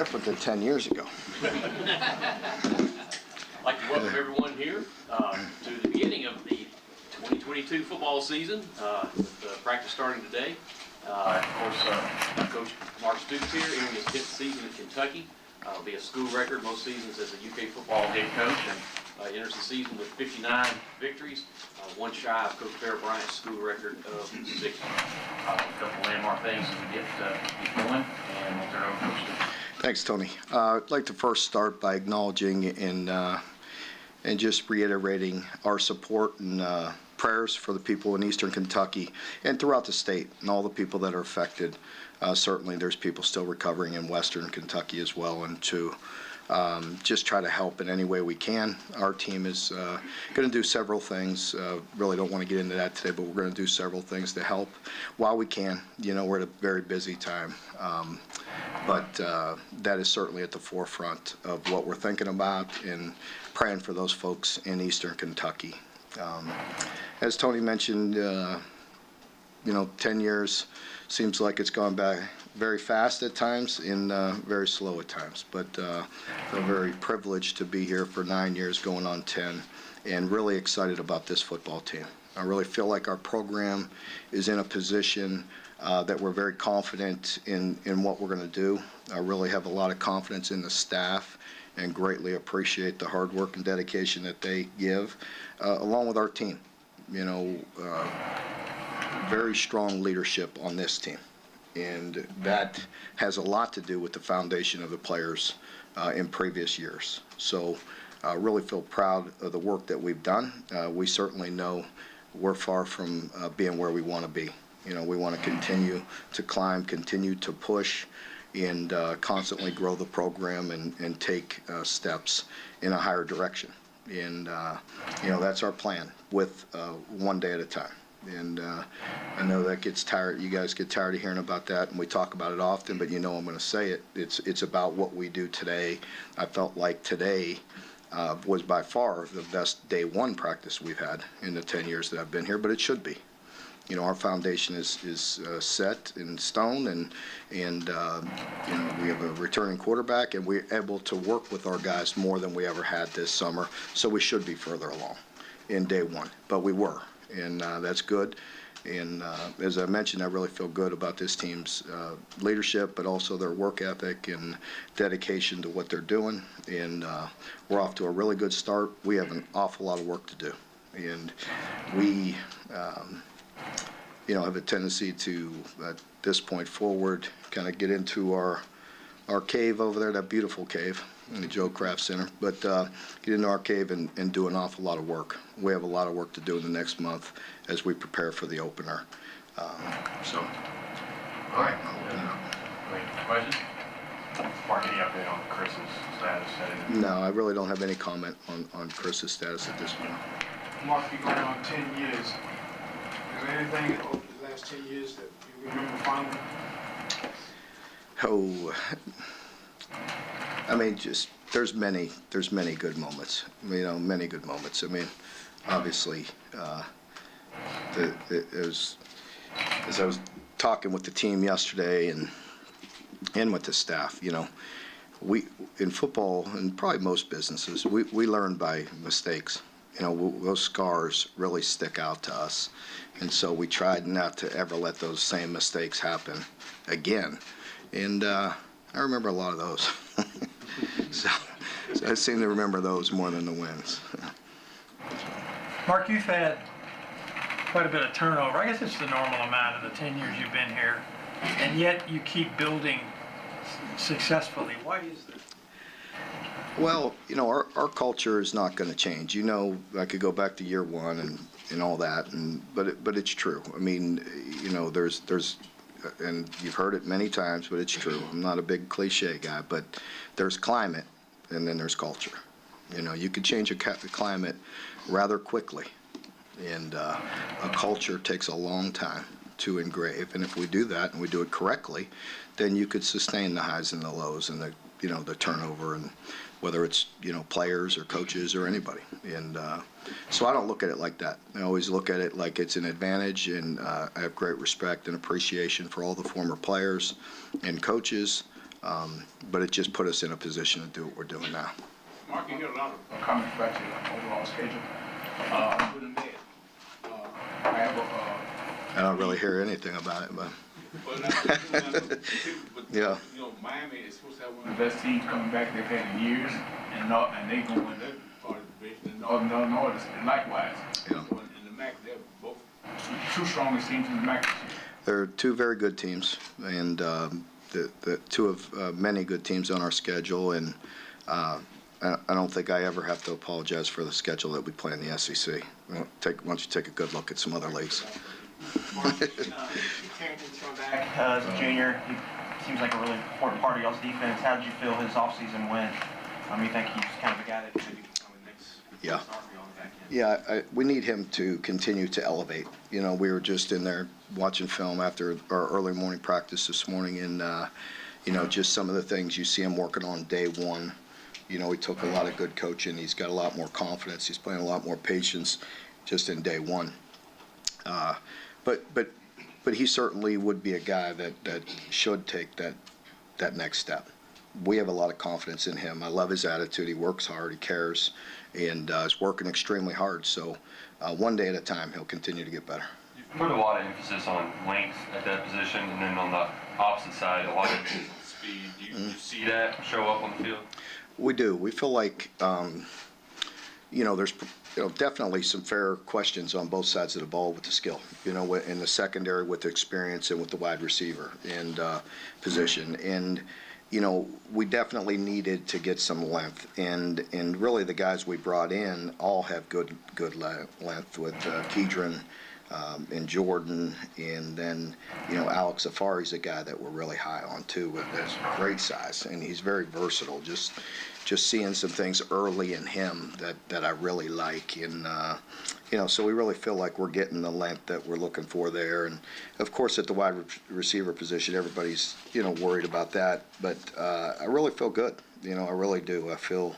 different than 10 years ago. I'd like to welcome everyone here to the beginning of the 2022 football season, with practice starting today. Of course, Coach Mark Stoops here, entering his 10th season in Kentucky. It'll be a school record most seasons as a UK football head coach, and enters the season with 59 victories, one shy of Coach Bear Bryant's school record of 60. A couple landmark things as we get going, and we'll turn it over to Coach Stoops. Thanks, Tony. I'd like to first start by acknowledging and just reiterating our support and prayers for the people in Eastern Kentucky and throughout the state and all the people that are affected. Certainly there's people still recovering in Western Kentucky as well, and to just try to help in any way we can. Our team is going to do several things. Really don't want to get into that today, but we're going to do several things to help while we can. You know, we're at a very busy time. But that is certainly at the forefront of what we're thinking about and praying for those folks in Eastern Kentucky. As Tony mentioned, 10 years seems like it's gone by very fast at times and very slow at times. But I'm very privileged to be here for 9 years, going on 10, and really excited about this football team. I really feel like our program is in a position that we're very confident in what we're going to do. I really have a lot of confidence in the staff and greatly appreciate the hard work and dedication that they give, along with our team. You know, very strong leadership on this team, and that has a lot to do with the foundation of the players in previous years. So I really feel proud of the work that we've done. We certainly know we're far from being where we want to be. You know, we want to continue to climb, continue to push, and constantly grow the program and take steps in a higher direction. And, that's our plan, with one day at a time. And I know that gets tired. You guys get tired of hearing about that, and we talk about it often, but I'm going to say it. It's about what we do today. I felt like today was by far the best day one practice we've had in the 10 years that I've been here, but it should be. You know, our foundation is set in stone, and we have a returning quarterback, and we're able to work with our guys more than we ever had this summer, so we should be further along in day one, but we were, and that's good. And as I mentioned, I really feel good about this team's leadership, but also their work ethic and dedication to what they're doing, and we're off to a really good start. We have an awful lot of work to do, and we have a tendency to, at this point forward, kind of get into our cave over there, that beautiful cave in the Joe Kraft Center, but get into our cave and do an awful lot of work. We have a lot of work to do in the next month as we prepare for the opener. All right. Any questions? Mark, any update on Chris's status? No, I really don't have any comment on Chris's status at this point. Mark, you're going on 10 years. Is there anything over the last 10 years that you remember fondly? Oh, I mean, there's many good moments. Many good moments. I mean, obviously, as I was talking with the team yesterday and with the staff, we in football and probably most businesses, we learn by mistakes. Those scars really stick out to us, and so we tried not to ever let those same mistakes happen again. And I remember a lot of those. so I seem to remember those more than the wins. Mark, you've had quite a bit of turnover. I guess it's the normal amount in the 10 years you've been here, and yet you keep building successfully. Why is that? Well, our culture is not going to change. I could go back to year one and all that, but it's true. I mean, there's and you've heard it many times, but it's true. I'm not a big cliche guy, but there's climate and then there's culture. You could change a climate rather quickly, and a culture takes a long time to engrave. And if we do that and we do it correctly, then you could sustain the highs and the lows and the turnover, and whether it's players or coaches or anybody. And so I don't look at it like that. I always look at it like it's an advantage, and I have great respect and appreciation for all the former players and coaches But it just put us in a position to do what we're doing now. Mark, you hear a lot of comments about your overall schedule, good and bad. I have a, I don't really hear anything about it, but yeah. You know, Miami is supposed to have one of the best teams coming back they've had in years, and they going to win their part of the division, and Illinois is likewise. Yeah. So in the MAC, they're both two strongest teams in the MAC this year. They're two very good teams, and the two of many good teams on our schedule, and I don't think I ever have to apologize for the schedule that we play in the SEC. Why don't you take a good look at some other leagues? Carrington's coming back as a junior. He seems like a really important part of y'all's defense. How did you feel his offseason went? You think he's kind of a guy that maybe become the next Yeah. star for y'all on the back end? Yeah, we need him to continue to elevate. You know, we were just in there watching film after our early morning practice this morning, and, you know, just some of the things you see him working on day one. You know, he took a lot of good coaching. He's got a lot more confidence. He's playing a lot more patience just in day one. But he certainly would be a guy that should take that next step. We have a lot of confidence in him. I love his attitude. He works hard. He cares, and is working extremely hard. So one day at a time, he'll continue to get better. You put a lot of emphasis on length at that position, and then on the opposite side, a lot of emphasis on speed. Do you see that show up on the field? We do. We feel like, you know, there's definitely some fair questions on both sides of the ball with the skill, you know, in the secondary with the experience and with the wide receiver and position. And, you know, we definitely needed to get some length. And really the guys we brought in all have good length with Kedron and Jordan. And then, you know, Alex Safari's a guy that we're really high on too, with his great size. And he's very versatile. Just seeing some things early in him that I really like. And, you know, so we really feel like we're getting the length that we're looking for there. And, of course, at the wide receiver position, everybody's, you know, worried about that. But I really feel good. You know, I really do. I feel,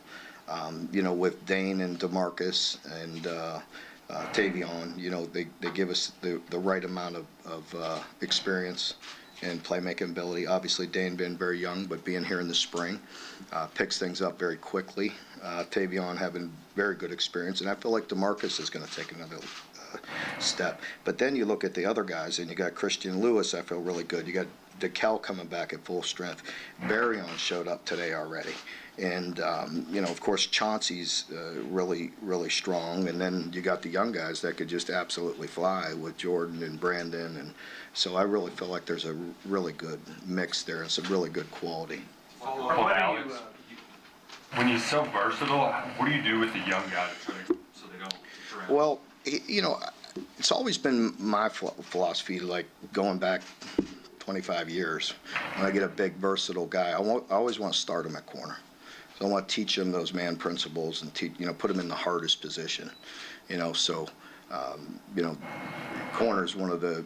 you know, with Dane and DeMarcus and Tavion, you know, they give us the right amount of experience and playmaking ability. Obviously, Dane being very young, but being here in the spring, picks things up very quickly. Tavion having very good experience, and I feel like DeMarcus is going to take another step. But then you look at the other guys, and you got Christian Lewis, I feel really good. You got DeKal coming back at full strength. Barrion showed up today already. And, you know, of course, Chauncey's really strong. And then you got the young guys that could just absolutely fly with Jordan and Brandon. And so I really feel like there's a really good mix there and some really good quality. Well, Alex, when you're so versatile, what do you do with the young guys so they don't drown? Well, you know, it's always been my philosophy, like going back 25 years. When I get a big, versatile guy, I always want to start him at corner. So I want to teach him those man principles and you know, put him in the hardest position. You know, so you know, corner is one of the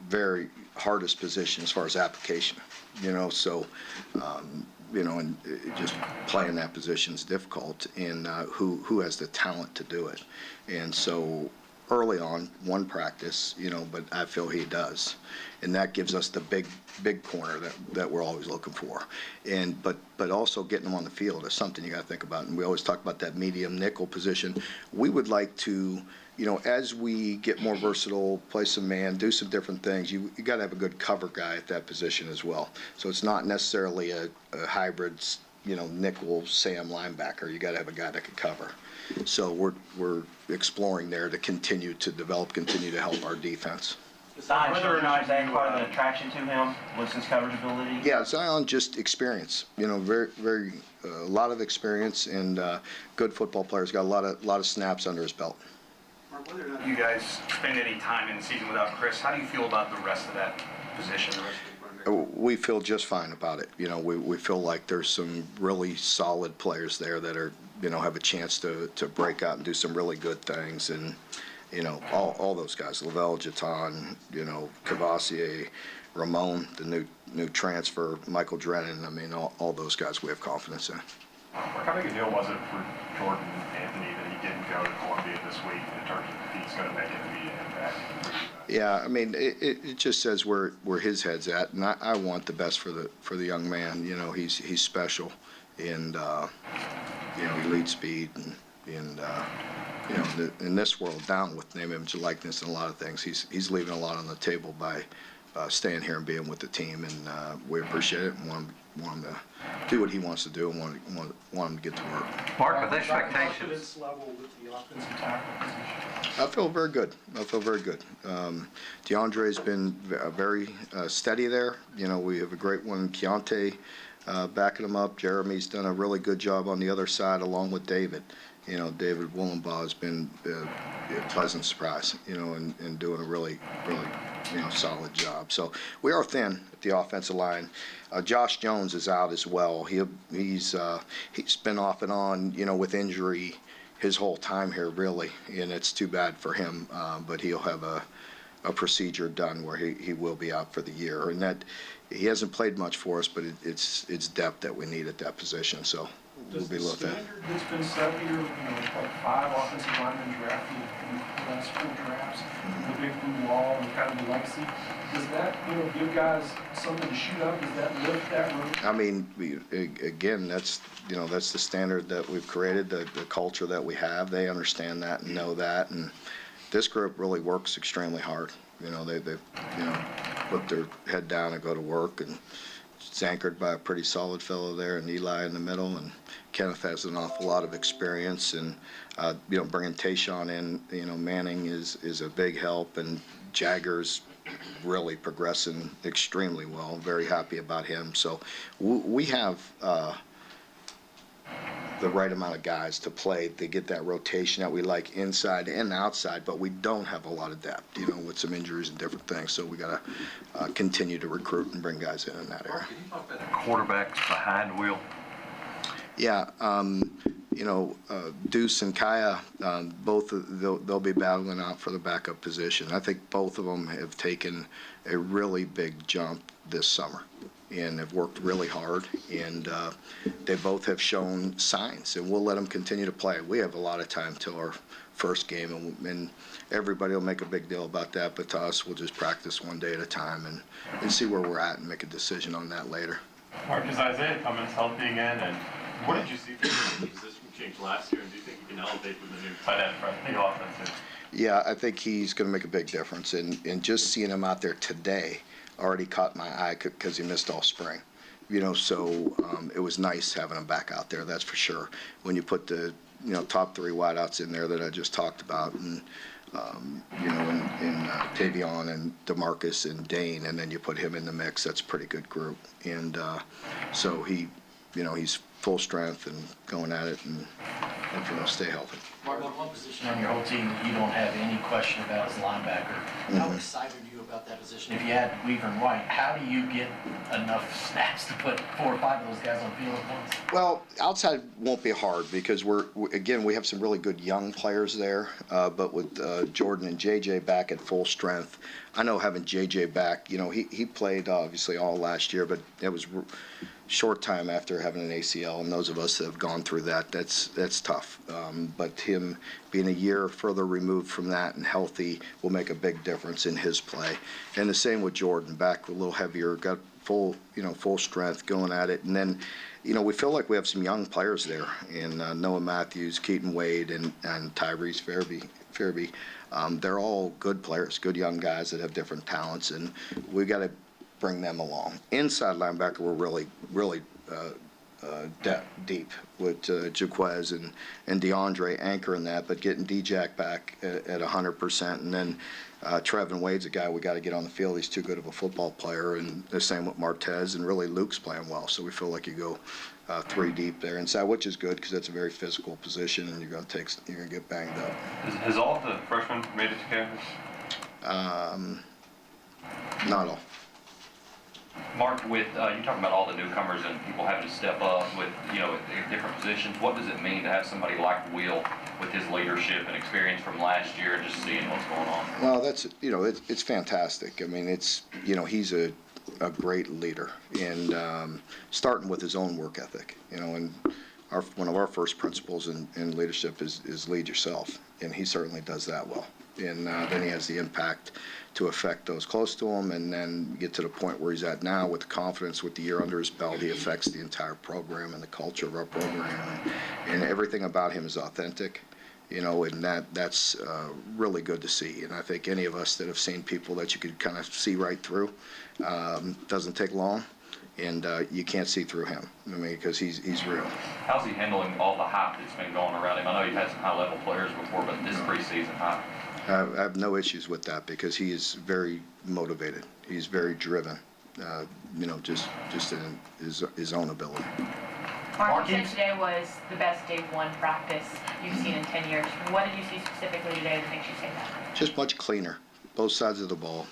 very hardest positions as far as application. You know, so you know, and just playing that position is difficult. And who has the talent to do it? And so early on, one practice, you know, but I feel he does. And that gives us the big corner that we're always looking for. And but also getting them on the field is something you got to think about. And we always talk about that medium nickel position. We would like to, you know, as we get more versatile, play some man, do some different things, you got to have a good cover guy at that position as well. So it's not necessarily a hybrid, you know, nickel Sam linebacker. You got to have a guy that can cover. So we're exploring there to continue to develop, continue to help our defense. Whether or not that part of the attraction to him was his coverage ability? Yeah, Zion just experience. You know, very a lot of experience and good football players. Got a lot of snaps under his belt. Mark, whether or not you guys spend any time in the season without Chris, how do you feel about the rest of that position, the rest of the primary? We feel just fine about it. You know, we feel like there's some really solid players there that are, you know, have a chance to break out and do some really good things. And, you know, all those guys, Lavelle, Jatan, you know, Cavassier, Ramon, the new transfer, Michael Drennan. I mean, all those guys we have confidence in. Mark, how big a deal was it for Jordan Anthony that he didn't go to Columbia this week in terms of if he's going to make an immediate impact? Yeah, I mean, it just says where his head's at, and I want the best for the young man. You know, he's special, and you know, he leads speed, and you know, in this world, down with name, image, and likeness, and a lot of things, he's leaving a lot on the table by staying here and being with the team, and we appreciate it and want him to do what he wants to do, and want him to get to work. Mark, with expectations. Confidence level with the offensive tackle position. I feel very good. DeAndre's been very steady there. You know, we have a great one, Keontae, backing him up. Jeremy's done a really good job on the other side, along with David. You know, David Woolenbaugh has been a pleasant surprise, you know, and doing a really, you know, solid job. So we are thin at the offensive line. Josh Jones is out as well. He's been off and on, you know, with injury his whole time here, really, and it's too bad for him. But he'll have a procedure done where he will be out for the year, and that he hasn't played much for us, but it's depth that we need at that position. So we'll be looking at. Does the standard that's been set here, you know, like 5 offensive linemen drafted in the last 4 drafts, the big blue wall and kind of the legacy, does that, you know, give guys something to shoot up? Does that lift that room? I mean, again, that's the standard that we've created, the culture that we have. They understand that and know that, and this group really works extremely hard. You know, they you know, put their head down and go to work, and it's anchored by a pretty solid fellow there, and Eli in the middle, and Kenneth has an awful lot of experience, and you know, bringing Tayshawn in, you know, Manning is a big help, and Jagger's really progressing extremely well. Very happy about him. So we have the right amount of guys to play to get that rotation that we like inside and outside, but we don't have a lot of depth, you know, with some injuries and different things. So we got to continue to recruit and bring guys in that area. Can you talk about the quarterbacks behind the wheel? Yeah, you know, Deuce and Kaya, both they'll be battling out for the backup position. I think both of them have taken a really big jump this summer and have worked really hard, and they both have shown signs, and we'll let them continue to play. We have a lot of time till our first game, and everybody will make a big deal about that, but to us, we'll just practice one day at a time and see where we're at and make a decision on that later. Mark, is Isaiah Cummins healthy again? And what did you see His position changed last year, and do you think you can elevate with the new by that front of the offense? Yeah, I think he's going to make a big difference, and just seeing him out there today already caught my eye because he missed all spring. You know, so it was nice having him back out there, that's for sure. When you put the, you know, top 3 wideouts in there that I just talked about, and you know, in Tavion and DeMarcus and Dane, and then you put him in the mix, that's a pretty good group. And so he, you know, he's full strength and going at it, and hopefully he'll stay healthy. Mark, one position on your whole team that you don't have any question about is linebacker. How excited are you about that position? If you had Weaver and White, how do you get enough snaps to put 4 or 5 of those guys on the field at once? Well, outside won't be hard because we have some really good young players there, but with Jordan and JJ back at full strength, I know having JJ back, you know, he played obviously all last year, but it was short time after having an ACL, and those of us that have gone through that, that's tough. But him being a year further removed from that and healthy will make a big difference in his play. And the same with Jordan, back a little heavier, got full strength going at it. And then, you know, we feel like we have some young players there, and Noah Matthews, Keaton Wade, and Tyrese Fairby. They're all good players, good young guys that have different talents, and we got to bring them along. Inside linebacker, we're really deep with Jaquez and DeAndre anchoring that, but getting D-Jack back at 100%, and then Trevin Wade's a guy we got to get on the field. He's too good of a football player, and the same with Martez, and really Luke's playing well, so we feel like you go 3 deep there inside, which is good because that's a very physical position, and you're going to get banged up. Has all of the freshmen made it to campus? Not all. Mark, with you talking about all the newcomers and people having to step up with, you know, at different positions, what does it mean to have somebody like Will with his leadership and experience from last year and just seeing what's going on? Well, that's, you know, it's fantastic. I mean, it's, you know, he's a great leader, and starting with his own work ethic, you know, and one of our first principles in leadership is lead yourself, and he certainly does that well. And then he has the impact to affect those close to him, and then get to the point where he's at now with the confidence, with the year under his belt. He affects the entire program and the culture of our program, and everything about him is authentic. And that's really good to see. And I think any of us that have seen people that you could kind of see right through, doesn't take long, and you can't see through him. I mean, because he's real. How's he handling all the hype that's been going around him? I know you've had some high-level players before, but this preseason hype. I have no issues with that because he is very motivated. He's very driven, just in his own ability. Mark, you said today was the best day one practice you've seen in 10 years. What did you see specifically today that makes you say that? Just much cleaner, both sides of the ball,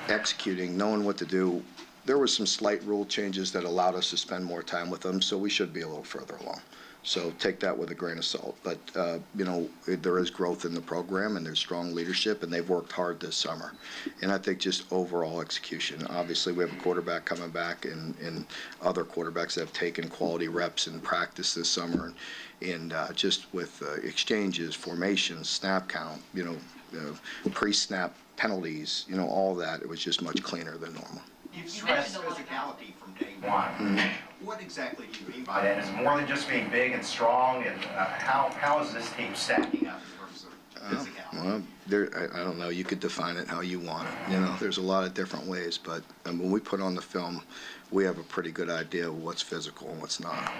executing, knowing what to do. There were some slight rule changes that allowed us to spend more time with them, so we should be a little further along. So take that with a grain of salt. But, there is growth in the program, and there's strong leadership, and they've worked hard this summer. And I think just overall execution. Obviously, we have a quarterback coming back, and other quarterbacks that have taken quality reps in practice this summer. And just with exchanges, formations, snap count, pre-snap penalties, all that, it was just much cleaner than normal. You've stressed physicality from day one. What exactly do you mean by that? Is it more than just being big and strong? And how is this team stacking up in terms of physicality? Well, I don't know. You could define it how you want it. There's a lot of different ways, but when we put on the film, we have a pretty good idea of what's physical and what's not.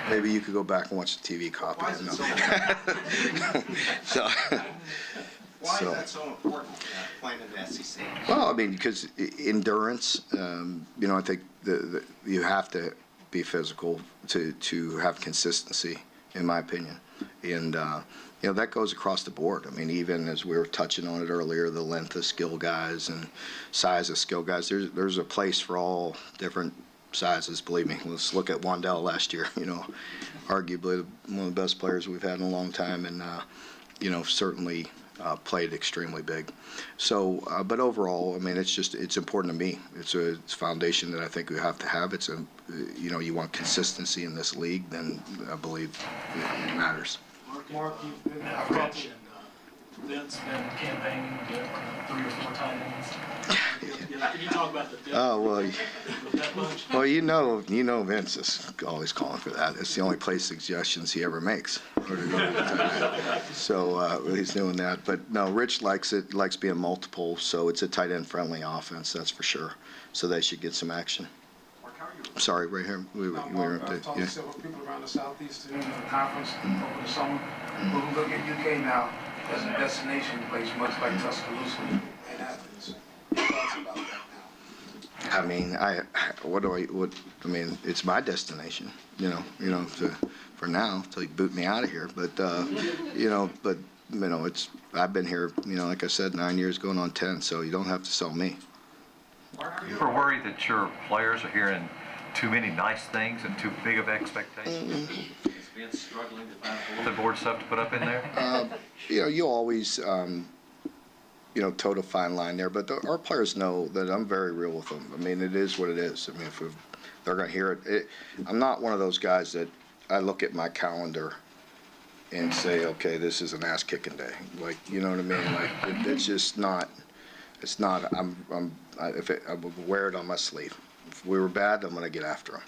Maybe you could go back and watch the TV copy. Why is it So, Why is that so important, playing in the SEC? Well, I mean, because endurance, I think you have to be physical to have consistency, in my opinion. And, that goes across the board. I mean, even as we were touching on it earlier, the length of skill guys and size of skill guys, there's a place for all different sizes, believe me. Let's look at Wandell last year, arguably one of the best players we've had in a long time, and, certainly played extremely big. So, but overall, I mean, it's important to me. It's a foundation that I think we have to have. You want consistency in this league, then I believe it matters. Mark, you've been coaching. Vince been campaigning to get 3 or 4 tight ends. Can you talk about the depth of that bunch? Well, Vince is always calling for that. It's the only play suggestions he ever makes. So he's doing that. But no, Rich likes it. Likes being multiple. So it's a tight end friendly offense, that's for sure. So they should get some action. Sorry, right here. We were I've talked to several people around the Southeast in the conference over the summer. But we look at UK now as a destination place, much like Tuscaloosa and Athens. Your thoughts about that now? I mean, it's my destination, for now, until you boot me out of here. But, I've been here, like I said, 9 years going on 10, so you don't have to sell me. Are you ever worried that your players are hearing too many nice things and too big of expectations? Vince struggling to find The board stuff to put up in there? You always, toe the fine line there, but our players know that I'm very real with them. I mean, it is what it is. I mean, if they're going to hear it, I'm not one of those guys that I look at my calendar and say, okay, this is an ass-kicking day. Like, you know what I mean? Like, it's just not. It's not. I would wear it on my sleeve. If we were bad, I'm going to get after them.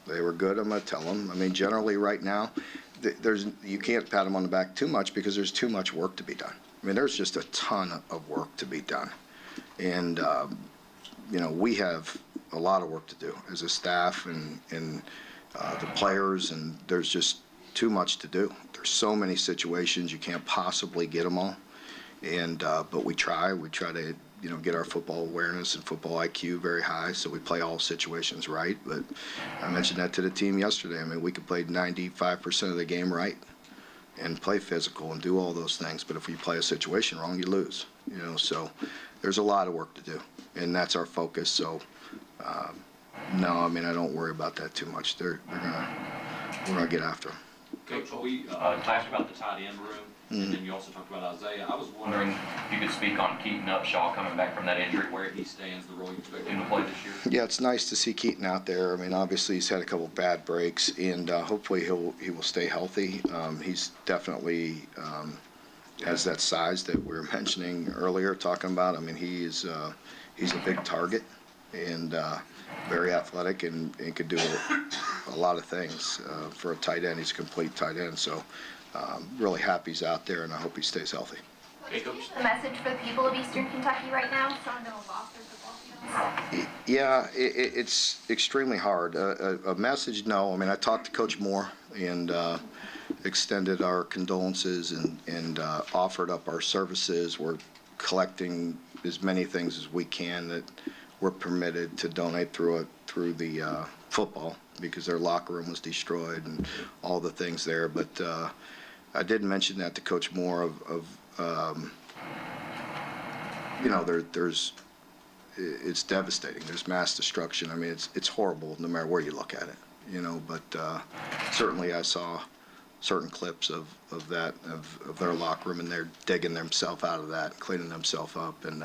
They were good, I'm going to tell them. I mean, generally right now, you can't pat them on the back too much because there's too much work to be done. I mean, there's just a ton of work to be done. And, we have a lot of work to do as a staff and the players, and there's just too much to do. There's so many situations, you can't possibly get them all. And, but we try to, get our football awareness and football IQ very high, so we play all situations right. But I mentioned that to the team yesterday. I mean, we could play 95% of the game right and play physical and do all those things. But if you play a situation wrong, you lose. So there's a lot of work to do, and that's our focus. So no, I mean, I don't worry about that too much. We're gonna get after them. Coach, we Talk talked about the tight end room, and then you also talked about Isaiah. I was wondering wondering if you could speak on Keaton Upshaw coming back from that injury, where he stands, the role you expect him to play this year. Yeah, it's nice to see Keaton out there. I mean, obviously he's had a couple bad breaks, and hopefully he will stay healthy. He's definitely has that size that we were mentioning earlier, talking about. I mean, he's a big target and very athletic and could do a lot of things for a tight end. He's a complete tight end, so really happy he's out there, and I hope he stays healthy. Hey, Coach. The message for the people of Eastern Kentucky right now, so no loss their football fields. Yeah, it's extremely hard. A message, no. I mean, I talked to Coach Moore and extended our condolences and offered up our services. We're collecting as many things as we can that we're permitted to donate through the football, because their locker room was destroyed and all the things there. But I did mention that to Coach Moore there's it's devastating. There's mass destruction. I mean, it's horrible no matter where you look at it, but certainly I saw certain clips of their locker room, and they're digging themselves out of that, cleaning themselves up, and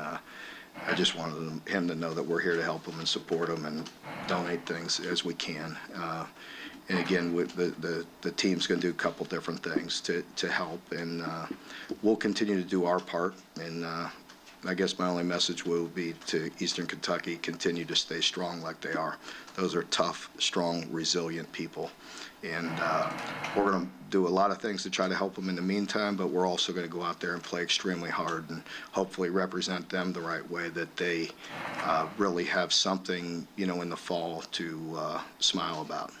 I just wanted him to know that we're here to help him and support him and donate things as we can. And again, the team's going to do a couple different things to help, and we'll continue to do our part. And I guess my only message will be to Eastern Kentucky: continue to stay strong like they are. Those are tough, strong, resilient people. And we're going to do a lot of things to try to help them in the meantime, but we're also going to go out there and play extremely hard and hopefully represent them the right way, that they really have something, in the fall to smile about.